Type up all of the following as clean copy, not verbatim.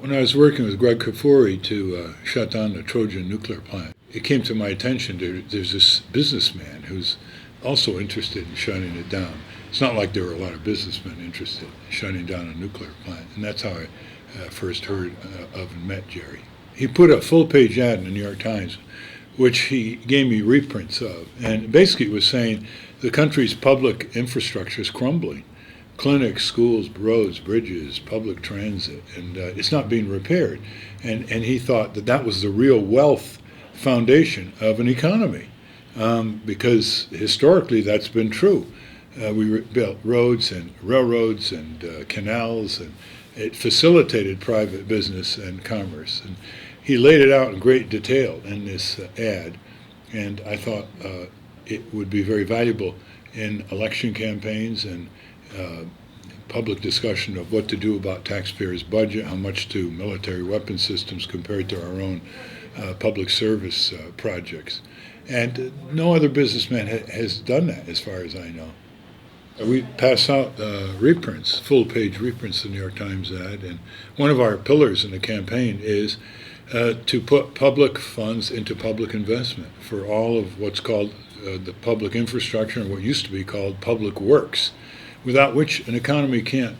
When I was working with Greg Kafuri to shut down the Trojan nuclear plant, it came to my attention there's this businessman who's also interested in shutting it down. It's not like there were a lot of businessmen interested in shutting down a nuclear plant, and that's how I first heard of and met Jerry. He put a full-page ad in the New York Times, which he gave me reprints of, and basically it was saying the country's public infrastructure is crumbling. Clinics, schools, roads, bridges, public transit, and it's not being repaired. And he thought that was the real wealth foundation of an economy, because historically that's been true. We built roads and railroads and canals, and it facilitated private business and commerce. And he laid it out in great detail in this ad, and I thought it would be very valuable in election campaigns and public discussion of what to do about taxpayers' budget, how much to military weapon systems compared to our own public service projects. And no other businessman has done that, as far as I know. We pass out reprints, full-page reprints of the New York Times ad, and one of our pillars in the campaign is to put public funds into public investment for all of what's called the public infrastructure and what used to be called public works, without which an economy can't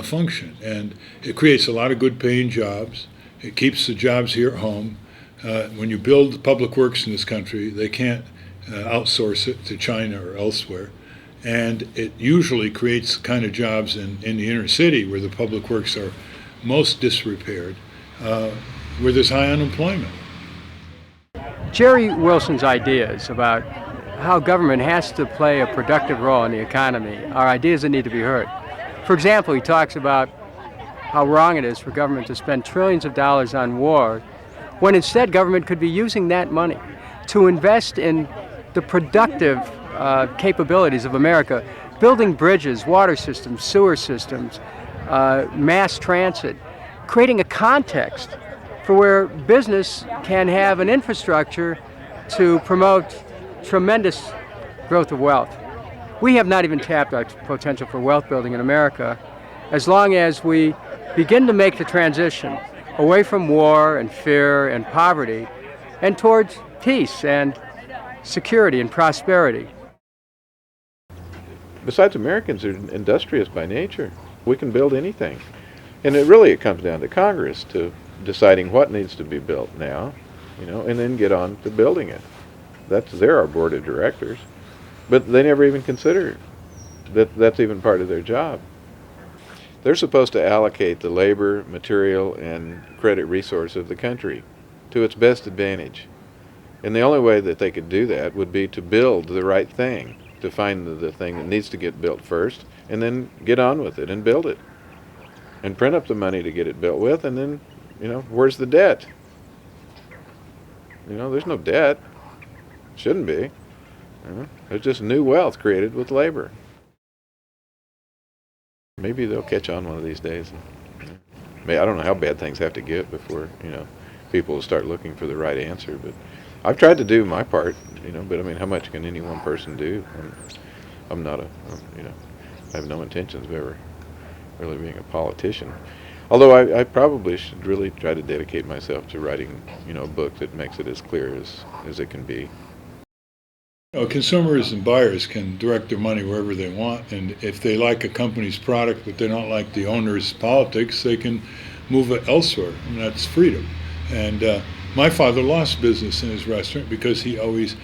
function. And it creates a lot of good-paying jobs. It keeps the jobs here at home. When you build public works in this country, they can't outsource it to China or elsewhere. And it usually creates kind of jobs in the inner city where the public works are most disrepaired, where there's high unemployment. Jerry Wilson's ideas about how government has to play a productive role in the economy are ideas that need to be heard. For example, he talks about how wrong it is for government to spend trillions of dollars on war when instead government could be using that money to invest in the productive capabilities of America, building bridges, water systems, sewer systems, mass transit, creating a context for where business can have an infrastructure to promote tremendous growth of wealth. We have not even tapped our potential for wealth building in America as long as we begin to make the transition away from war and fear and poverty and towards peace and security and prosperity. Besides, Americans are industrious by nature. We can build anything. And it comes down to Congress to deciding what needs to be built now, and then get on to building it. They're our board of directors. But they never even consider that's even part of their job. They're supposed to allocate the labor, material, and credit resource of the country to its best advantage. And the only way that they could do that would be to build the right thing, to find the thing that needs to get built first, and then get on with it and build it. And print up the money to get it built with, and then, where's the debt? There's no debt. Shouldn't be. There's just new wealth created with labor. Maybe they'll catch on one of these days. I don't know how bad things have to get before, people will start looking for the right answer, but I've tried to do my part, but how much can any one person do? I'm not I have no intentions of ever really being a politician. Although I probably should really try to dedicate myself to writing, a book that makes it as clear as it can be. Consumers and buyers can direct their money wherever they want, and if they like a company's product but they don't like the owner's politics, they can move it elsewhere, and that's freedom. And my father lost business in his restaurant because he always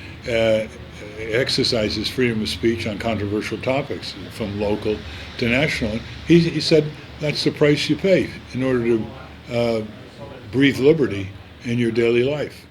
exercises freedom of speech on controversial topics, from local to national. He said that's the price you pay in order to breathe liberty in your daily life.